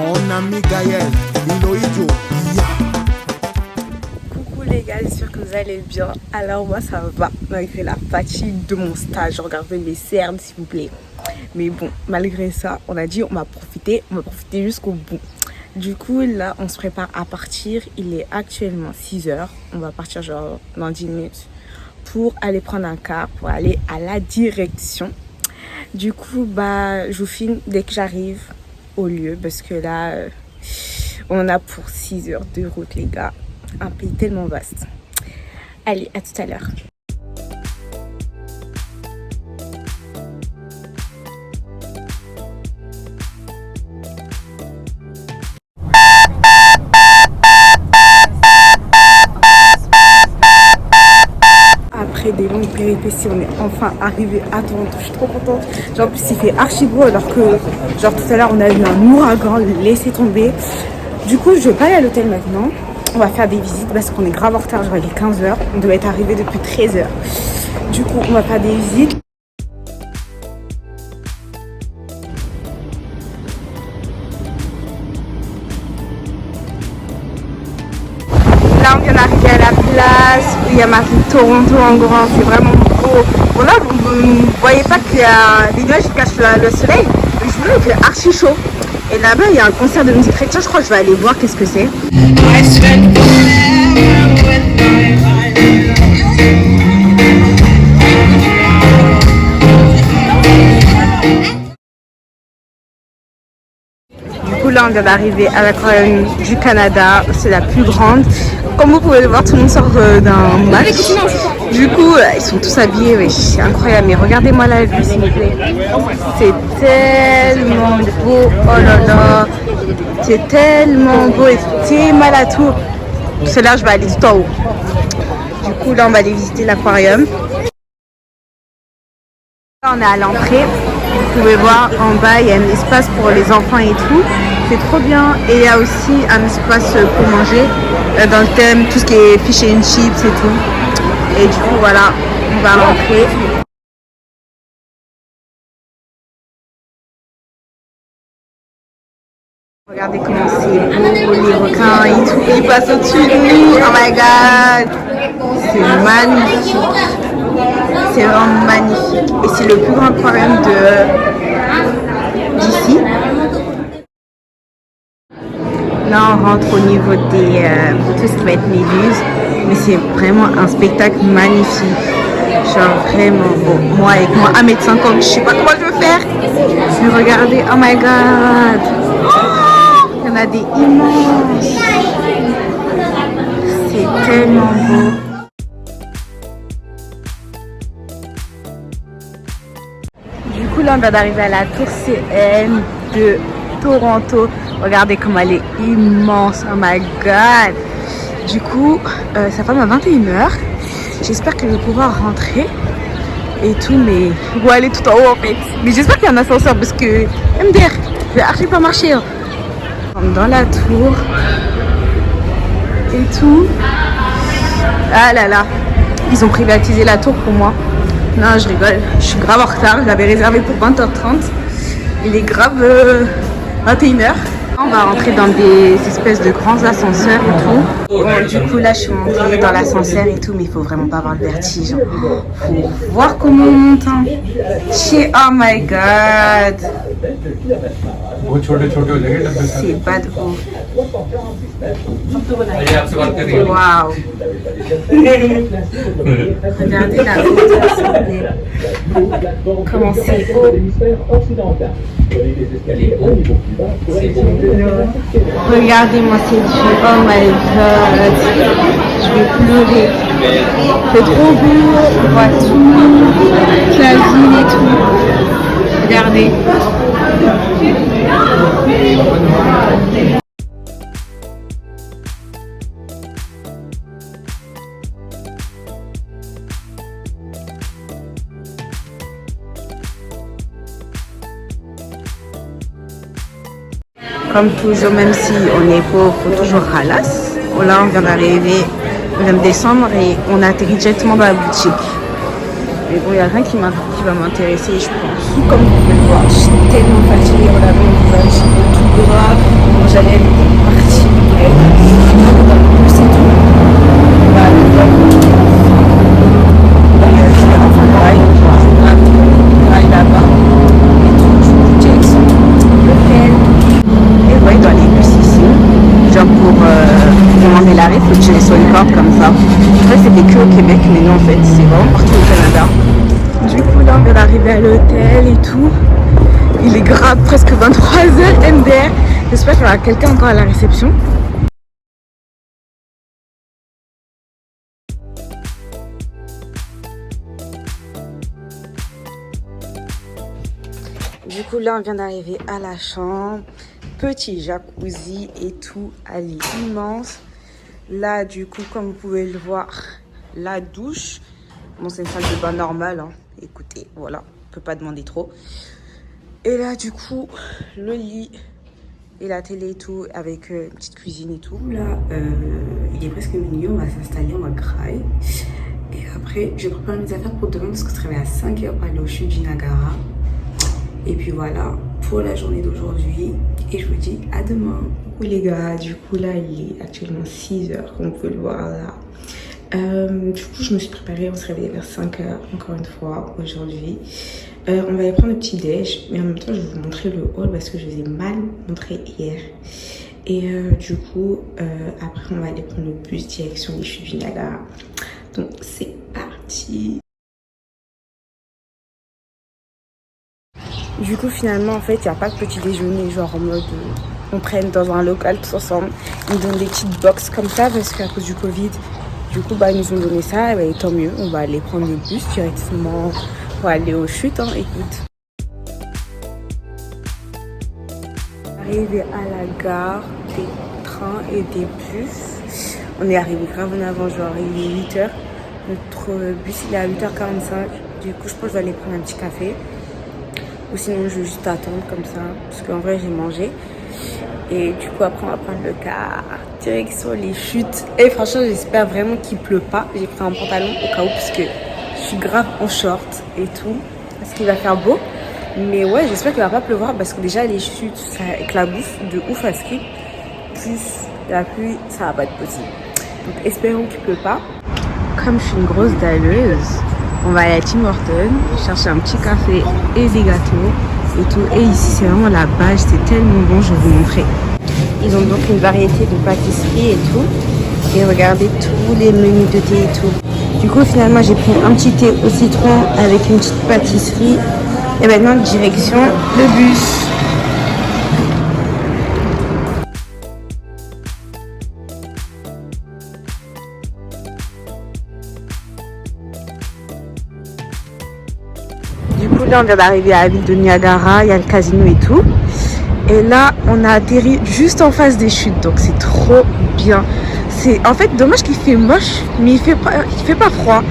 Mon ami Gaël, Iloïdjo, Coucou les gars, j'espère que vous allez bien. Alors moi ça va, malgré la fatigue de mon stage. Regardez mes cernes s'il vous plaît. Mais bon, malgré ça, on a dit on va profiter jusqu'au bout. Du coup là, on se prépare à partir. Il est actuellement 6h. On va partir genre dans 10 minutes pour aller prendre un car, pour aller à la direction. Du coup, je vous filme dès que j'arrive au lieu parce que là, on a pour 6 heures de route, les gars. Un pays tellement vaste. Allez, à tout à l'heure. Après des longues péripéties, on est enfin arrivé à Toronto. Je suis trop contente. Genre, en plus, il fait archi beau alors que, genre, tout à l'heure, on a eu un ouragan, laissez tomber. Du coup, je vais pas aller à l'hôtel maintenant. On va faire des visites parce qu'on est grave en retard. Genre, il est 15h. On devait être arrivé depuis 13h. Du coup, on va faire des visites. Là, on vient d'arriver à la place où il y a marqué Toronto en grand. C'est vraiment beau. Bon, là, vous ne voyez pas qu'il y a des nuages qui cachent le soleil. Mais je vous dis, il fait archi chaud. Et là-bas, il y a un concert de musique chrétienne. Je crois que je vais aller voir qu'est-ce que c'est. Du coup, là, on vient d'arriver à l'aquarium du Canada. C'est la plus grande. Comme vous pouvez le voir, tout le monde sort d'un match. Du coup, ils sont tous habillés. Oui, c'est incroyable. Mais regardez-moi la vue, s'il vous plaît. C'est tellement beau. Oh là là. C'est tellement beau. Et c'est mal à tout. Parce que là, je vais aller tout en haut. Du coup, là, on va aller visiter l'aquarium. Là, on est à l'entrée. Vous pouvez voir en bas, il y a un espace pour les enfants et tout. C'est trop bien. Et il y a aussi un espace pour manger dans le thème, tout ce qui est fish and chips et tout. Et du coup, voilà, on va rentrer. Regardez comment c'est beau, les requins et tout. Ils passent au-dessus de nous. Oh my god. C'est magnifique. C'est vraiment magnifique. Et c'est le plus grand aquarium d'ici. Là, on rentre au niveau des tout ce qui va être méduses. Mais c'est vraiment un spectacle magnifique. Genre vraiment beau. Moi, avec moi, 1m50, je sais pas comment je veux faire. Mais regardez, oh my god. Il y en a des immenses. C'est tellement beau. Du coup, là, on vient d'arriver à la tour CN de Toronto. Regardez comme elle est immense. Oh my god. Du coup, ça ferme à 21h. J'espère que je vais pouvoir rentrer et tout, mais je vais aller tout en haut en fait. Mais j'espère qu'il y a un ascenseur parce que MDR, je vais archi pas marcher. Hein. Dans la tour et tout. Ah là là, ils ont privatisé la tour pour moi. Non, je rigole, je suis grave en retard. Je l'avais réservé pour 20h30. Il est grave 21h. On va rentrer dans des espèces de grands ascenseurs et tout. Bon, du coup, là, je suis montée dans l'ascenseur et tout, mais il faut vraiment pas avoir le vertige. Faut voir comment on monte. Hein. Oh my god. C'est pas de ouf. Waouh. Regardez la hauteur, s'il vous plaît. Comment c'est haut. Regardez-moi cette vue. Oh my god. Je vais pleurer. C'est trop beau. On voit tout. La ville et tout. Regardez. Comme toujours, même si on est pauvre, il faut toujours halas. Là, on vient d'arriver, on vient de descendre et on atterrit directement dans la boutique. Mais bon, il n'y a rien qui va m'intéresser, je pense. Comme vous pouvez le voir, je suis tellement fatiguée. Regardez mon visage, il est tout gras. l'arrêt, il faut tirer sur une corde comme ça. Je crois que c'était que au Québec, mais non en fait, c'est vraiment partout au Canada. Du coup là on vient d'arriver à l'hôtel et tout. Il est grave presque 23h MDR. J'espère qu'il y aura quelqu'un encore à la réception. Du coup là on vient d'arriver à la chambre. Petit jacuzzi et tout, elle est immense. Là du coup comme vous pouvez le voir, la douche. Bon c'est une salle de bain normale, hein. Écoutez, voilà, on peut pas demander trop. Et là du coup le lit et la télé et tout avec une petite cuisine et tout. Là il est presque minuit, on va s'installer, on va grailler. Et après je prépare mes affaires pour demain parce que je travaille à 5h pour aller au chute du Niagara. Et puis voilà pour la journée d'aujourd'hui et je vous dis à demain. Oui les gars, du coup là il est actuellement 6h comme vous pouvez le voir là. Du coup je me suis préparée, on se réveille vers 5h encore une fois aujourd'hui. On va aller prendre le petit déj, mais en même temps je vais vous montrer le haul parce que je vous ai mal montré hier. Et du coup après on va aller prendre le bus direction les chutes du Niagara. Donc c'est parti. Du coup finalement en fait il n'y a pas de petit déjeuner genre en mode on prenne dans un local tous ensemble. Ils nous donnent des petites box comme ça parce qu'à cause du Covid, du coup bah ils nous ont donné ça et tant mieux, on va aller prendre le bus directement pour aller aux chutes, hein, écoute. Arrivé à la gare, des trains et des bus. On est arrivé grave en avant, genre il est 8h. Notre bus il est à 8h45. Du coup je pense que je vais aller prendre un petit café. Ou sinon je vais juste attendre comme ça. Parce qu'en vrai j'ai mangé. Et du coup après on va prendre le car. Direction les chutes. Et franchement j'espère vraiment qu'il pleut pas. J'ai pris un pantalon au cas où parce que je suis grave en short et tout. Parce qu'il va faire beau. Mais ouais j'espère qu'il va pas pleuvoir. Parce que déjà les chutes ça éclabousse de ouf à ski. Plus la pluie ça va pas être possible. Donc espérons qu'il pleut pas. Comme je suis une grosse dalleuse, on va aller à Tim Hortons, chercher un petit café et des gâteaux et tout. Et ici, c'est vraiment la base, c'est tellement bon, je vais vous montrer. Ils ont donc une variété de pâtisseries et tout. Et regardez tous les menus de thé et tout. Du coup, finalement, j'ai pris un petit thé au citron avec une petite pâtisserie. Et maintenant, direction le bus. Du coup là on vient d'arriver à la ville de Niagara, il y a le casino et tout. Et là on a atterri juste en face des chutes, donc c'est trop bien. C'est en fait dommage qu'il fait moche, mais il fait pas froid.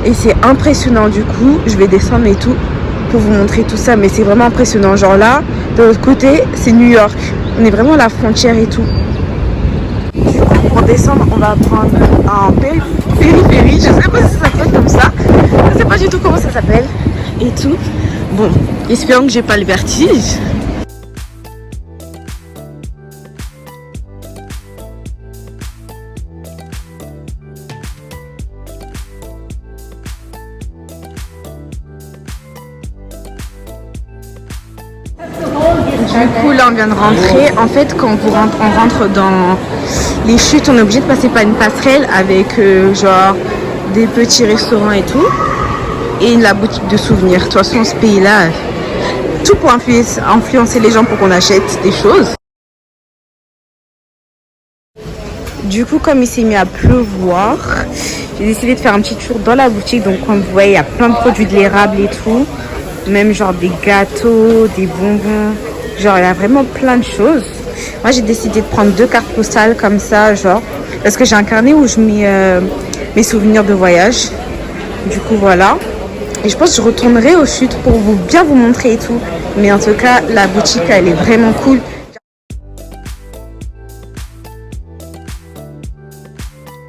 Et c'est impressionnant, du coup je vais descendre et tout pour vous montrer tout ça. Mais c'est vraiment impressionnant, genre là, de l'autre côté c'est New York. On est vraiment à la frontière et tout. Du coup pour descendre on va prendre un périphérie, je sais pas si ça s'appelle comme ça. Je sais pas du tout comment ça s'appelle. Et tout. Bon, espérons que j'ai pas le vertige. Du coup là on vient de rentrer. En fait quand on rentre dans les chutes, on est obligé de passer par une passerelle avec genre des petits restaurants et tout. Et la boutique de souvenirs. De toute façon, ce pays-là, tout pour influencer les gens pour qu'on achète des choses. Du coup, comme il s'est mis à pleuvoir, j'ai décidé de faire un petit tour dans la boutique. Donc, comme vous voyez, il y a plein de produits de l'érable et tout. Même genre des gâteaux, des bonbons. Genre, il y a vraiment plein de choses. Moi, j'ai décidé de prendre 2 cartes postales comme ça, genre. Parce que j'ai un carnet où je mets mes souvenirs de voyage. Du coup, voilà. Et je pense que je retournerai aux chutes pour bien vous montrer et tout. Mais en tout cas, la boutique, elle est vraiment cool.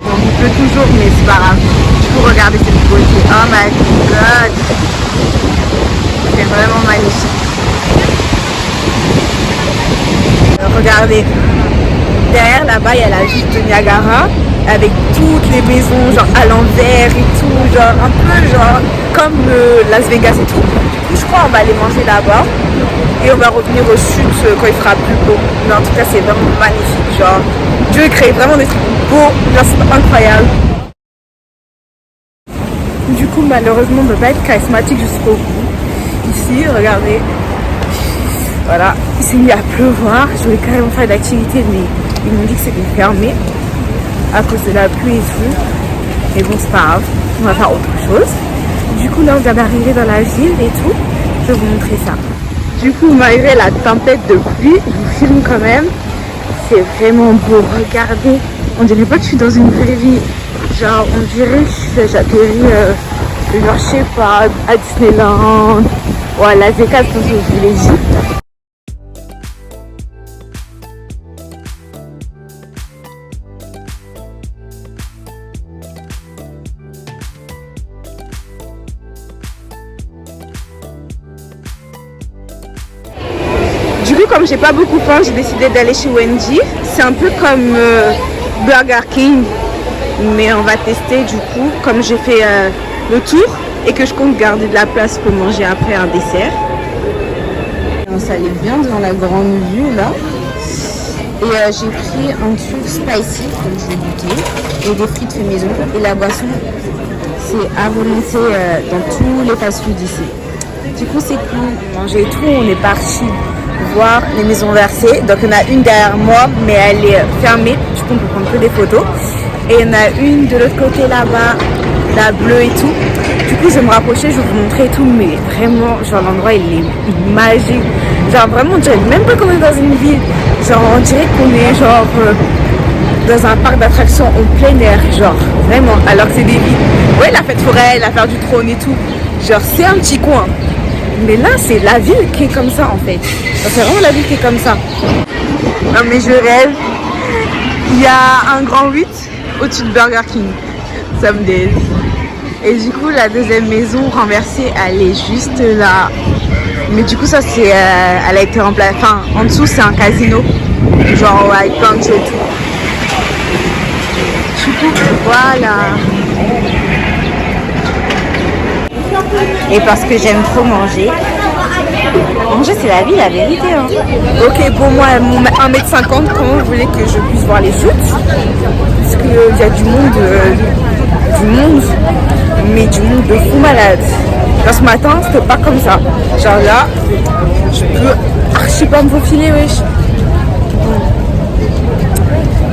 Donc, il pleut toujours, mais c'est pas grave. Du coup, regardez cette beauté. Oh my god. C'est vraiment magnifique. Regardez. Derrière, là-bas, il y a la chute de Niagara. Avec toutes les maisons genre à l'envers et tout, genre un peu genre comme Las Vegas et tout. Du coup je crois on va aller manger là-bas. Et on va revenir au sud quand il fera plus beau. Mais en tout cas, c'est vraiment magnifique. Genre, Dieu crée vraiment des trucs beaux. Genre, c'est incroyable. Du coup, malheureusement, on ne peut pas être charismatique jusqu'au bout. Ici, regardez. Voilà, il s'est mis à pleuvoir. Je voulais carrément faire de l'activité, mais ils m'ont dit que c'était fermé à cause de la pluie et tout. Mais bon, c'est pas grave. On va faire autre chose. Du coup, là, on vient d'arriver dans la ville et tout. Je vais vous montrer ça. Du coup, malgré la tempête de pluie, je vous filme quand même. C'est vraiment beau. Regardez, on dirait pas que je suis dans une vraie vie. Genre, on dirait que j'atterris, genre, je sais pas, à Disneyland ou à Las Vegas, comme je vous l'ai dit. Du coup, comme j'ai pas beaucoup faim, j'ai décidé d'aller chez Wendy. C'est un peu comme Burger King, mais on va tester du coup, comme j'ai fait le tour et que je compte garder de la place pour manger après un dessert. On s'allait bien dans la grande vue là. Et j'ai pris un truc spicy, comme je vais goûter, et des frites fait maison. Et la boisson, c'est à volonté dans tous les fast-food ici. Du coup, c'est cool. Manger et tout, on est parti voir les maisons versées. Donc, il y en a une derrière moi, mais elle est fermée. Du coup, on peut prendre que des photos. Et il y en a une de l'autre côté là-bas, la bleue et tout. Du coup, je vais me rapprocher, je vais vous montrer tout. Mais vraiment, genre, l'endroit, il est magique. Genre, vraiment, on dirait même pas qu'on est dans une ville. Genre, on dirait qu'on est, genre, dans un parc d'attractions en plein air. Genre, vraiment. Alors que c'est des villes. Ouais, la fête foraine, l'affaire du trône et tout. Genre, c'est un petit coin. Mais là, c'est la ville qui est comme ça, en fait. C'est vraiment la ville qui est comme ça. Non, mais je rêve. Il y a un grand 8 au-dessus de Burger King. Ça me dérange. Et du coup, la deuxième maison renversée, elle est juste là. Mais du coup, ça, c'est, elle a été remplacée. Enfin, en dessous, c'est un casino. Genre, ouais, avec plein de jeux et tout. Du coup, voilà. Et parce que j'aime trop manger. Manger, c'est la vie, la vérité. Hein. Ok, bon, moi, 1m50, comment vous voulez que je puisse voir les chutes? Parce qu'il y a du monde, mais du monde de fou malade. Genre, ce matin, c'était pas comme ça. Genre là, je peux archi pas me faufiler, wesh.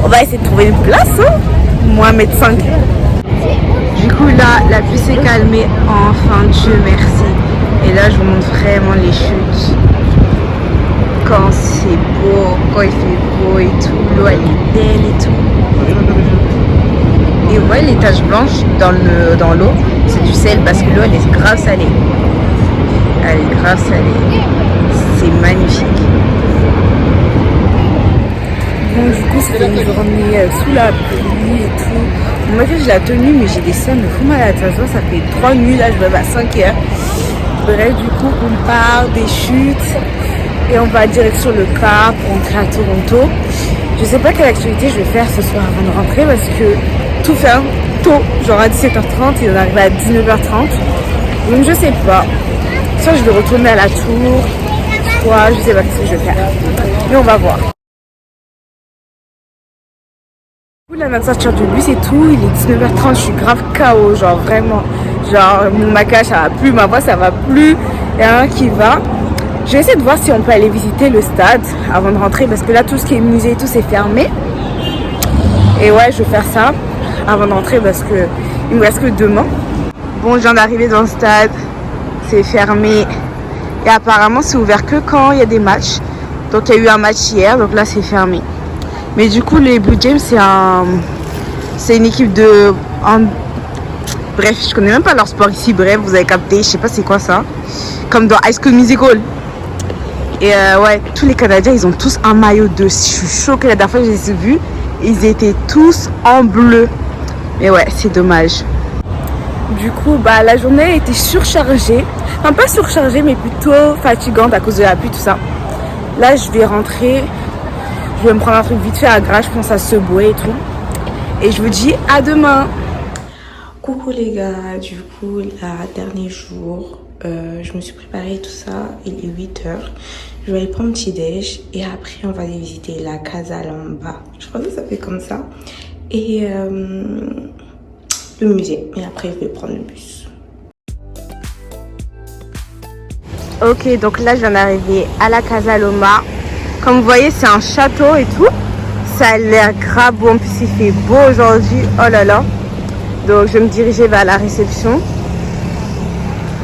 On va essayer de trouver une place, hein. Moi, 1m5. Du coup, là, la pluie s'est calmée. Enfin, Dieu merci. Et là, je vous montre vraiment les chutes. Quand c'est beau, quand il fait beau et tout. L'eau, elle est belle et tout. Et vous voyez les taches blanches dans l'eau, c'est du sel parce que l'eau, elle est grave salée. Elle est grave salée. C'est magnifique. Bon, du coup, c'était une journée sous la pluie et tout. Moi, j'ai la tenue, mais j'ai des scènes de fou malade. De toute façon, ça fait 3 nuits, là, je me lève à 5 heures. Bref, du coup, on part des chutes et on va direction le Cap pour rentrer à Toronto. Je sais pas quelle activité je vais faire ce soir avant de rentrer parce que tout ferme tôt, genre à 17h30 et on arrive à 19h30. Donc, je sais pas. Soit je vais retourner à la tour, soit je sais pas ce que je vais faire. Mais on va voir. Là, on vient de sortir du bus et tout, il est 19h30, je suis grave KO, genre vraiment, genre mon maquillage ça va plus, ma voix ça va plus, il n'y a rien qui va. Je vais essayer de voir si on peut aller visiter le stade avant de rentrer parce que là tout ce qui est musée et tout c'est fermé. Et ouais, je vais faire ça avant de rentrer parce que il me reste que demain. Bon, je viens d'arriver dans le stade, c'est fermé et apparemment c'est ouvert que quand il y a des matchs. Donc il y a eu un match hier, donc là c'est fermé. Mais du coup, les Blue Jays, c'est une équipe de... Bref, je connais même pas leur sport ici. Bref, vous avez capté, je sais pas c'est quoi ça. Comme dans High School Musical. Et ouais, tous les Canadiens, ils ont tous un maillot de... Je suis choquée, la dernière fois que je les ai vus, ils étaient tous en bleu. Mais ouais, c'est dommage. Du coup, bah, la journée était surchargée. Enfin, pas surchargée, mais plutôt fatigante à cause de la pluie, tout ça. Là, je vais rentrer... Je vais me prendre un truc vite fait à Gras, je pense à Subway et tout. Et je vous dis à demain. Coucou les gars, du coup, là, dernier jour. Je me suis préparée tout ça, il est 8h. Je vais aller prendre petit déj et après on va aller visiter la Casa Lamba. Je crois que ça s'appelle comme ça. Et le musée. Et après je vais prendre le bus. Ok, donc là je viens d'arriver à la Casa Loma. Comme vous voyez, c'est un château et tout. Ça a l'air grave beau. En plus, il fait beau aujourd'hui. Oh là là. Donc, je vais me diriger vers la réception.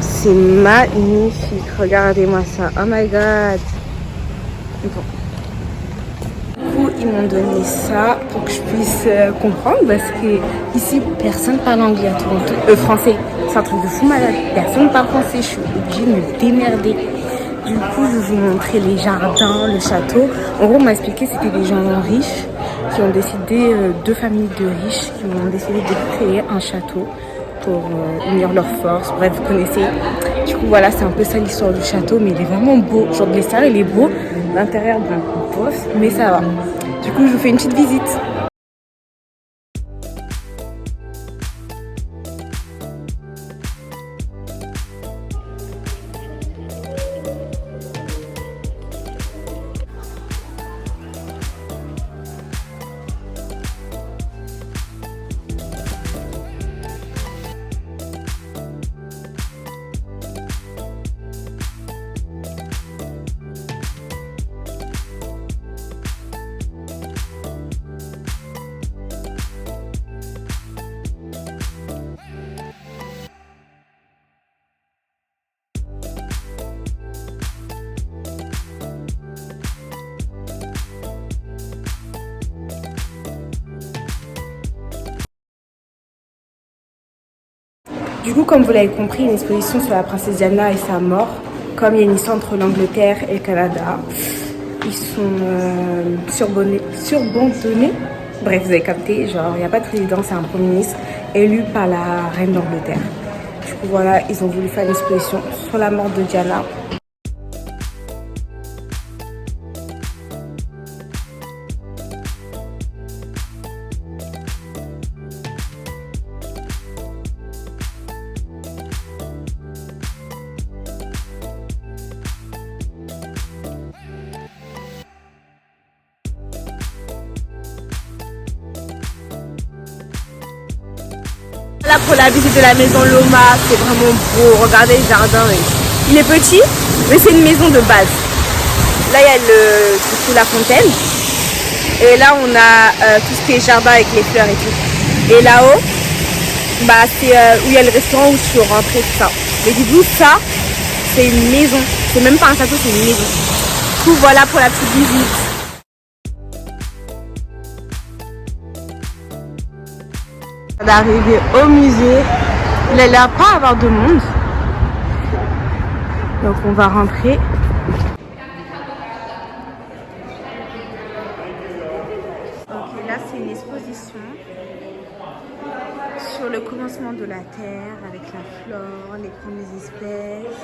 C'est magnifique. Regardez-moi ça. Oh my god. Bon. Du coup, ils m'ont donné ça pour que je puisse comprendre. Parce que ici, personne parle anglais. Français. C'est un truc de fou malade. Personne parle français. Je suis obligée de me démerder. Du coup, je vais vous montrer les jardins, le château. En gros, on m'a expliqué que c'était des gens riches qui ont décidé, deux familles de riches qui ont décidé de créer un château pour unir leurs forces. Bref, vous connaissez. Du coup, voilà, c'est un peu ça l'histoire du château, mais il est vraiment beau. Genre de l'extérieur, il est beau. L'intérieur, ben, bof, mais ça va. Du coup, je vous fais une petite visite. Du coup, comme vous l'avez compris, une exposition sur la princesse Diana et sa mort. Comme il y a une histoire entre l'Angleterre et le Canada, ils sont surbondonnés. Bref, vous avez capté, genre, il n'y a pas de président, c'est un premier ministre élu par la reine d'Angleterre. Du coup, voilà, ils ont voulu faire une exposition sur la mort de Diana. Là pour la visite de la maison Loma, c'est vraiment beau. Regardez le jardin, il est petit, mais c'est une maison de base. Là il y a du coup, la fontaine. Et là on a tout ce qui est jardin avec les fleurs et tout. Et là-haut, bah, c'est où il y a le restaurant où je suis rentrée, tout ça. Mais du coup ça, c'est une maison. C'est même pas un château, c'est une maison. Du coup voilà pour la petite visite. D'arriver au musée, il a l'air pas avoir de monde, donc on va rentrer. Ok, là c'est une exposition sur le commencement de la Terre avec la flore, les premières espèces.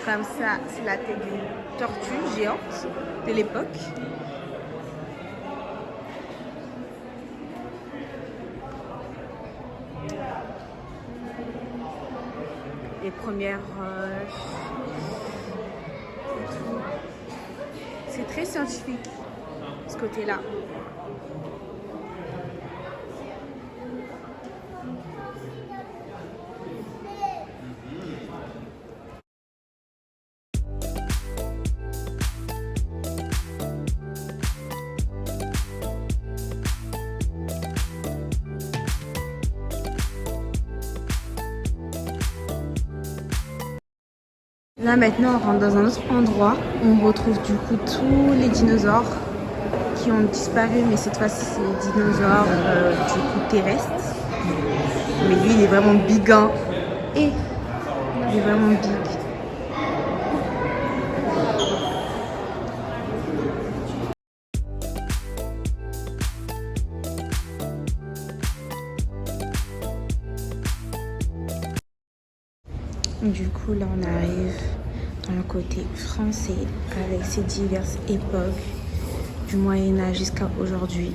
Comme ça, c'est la tête d'une tortue géante de l'époque. Les premières roches. C'est très scientifique, ce côté-là. Là maintenant on rentre dans un autre endroit où on retrouve du coup tous les dinosaures qui ont disparu, mais cette fois-ci c'est les dinosaures du coup terrestres. Mais lui il est vraiment big hein. Et il est vraiment big. Du coup là on arrive dans le côté français avec ses diverses époques du Moyen-Âge jusqu'à aujourd'hui.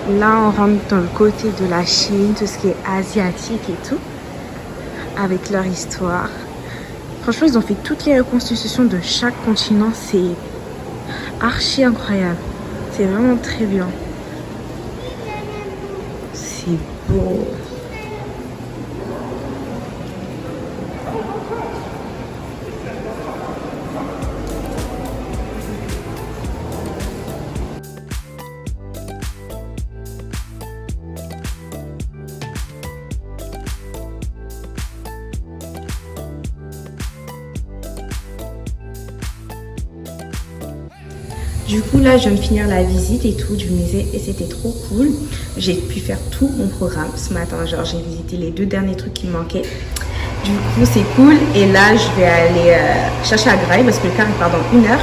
Là, on rentre dans le côté de la Chine, tout ce qui est asiatique et tout, avec leur histoire. Franchement, ils ont fait toutes les reconstitutions de chaque continent. C'est archi incroyable. C'est vraiment très bien. C'est beau. Du coup, là, je viens de finir la visite et tout du musée et c'était trop cool. J'ai pu faire tout mon programme ce matin. Genre, j'ai visité les 2 derniers trucs qui me manquaient. Du coup, c'est cool. Et là, je vais aller chercher à Grail parce que le car il part dans 1 heure.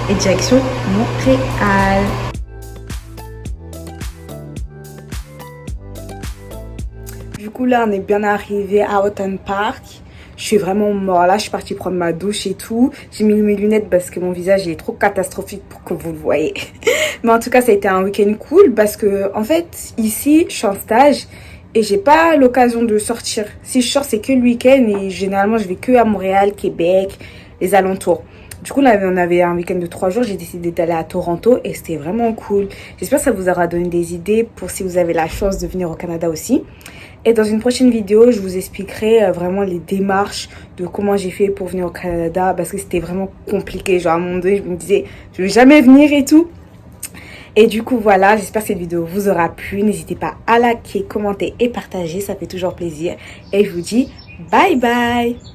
Et direction Montréal. Du coup, là, on est bien arrivé à Houghton Park. Je suis vraiment mort là, je suis partie prendre ma douche et tout. J'ai mis mes lunettes parce que mon visage il est trop catastrophique pour que vous le voyez. Mais en tout cas, ça a été un week-end cool parce que en fait, ici, je suis en stage et j'ai pas l'occasion de sortir. Si je sors, c'est que le week-end et généralement, je vais que à Montréal, Québec, les alentours. Du coup, là, on avait un week-end de 3 jours. J'ai décidé d'aller à Toronto et c'était vraiment cool. J'espère que ça vous aura donné des idées pour si vous avez la chance de venir au Canada aussi. Et dans une prochaine vidéo, je vous expliquerai vraiment les démarches de comment j'ai fait pour venir au Canada parce que c'était vraiment compliqué. Genre à un moment donné, je me disais, je vais jamais venir et tout. Et du coup, voilà, j'espère que cette vidéo vous aura plu. N'hésitez pas à liker, commenter et partager, ça fait toujours plaisir. Et je vous dis bye bye!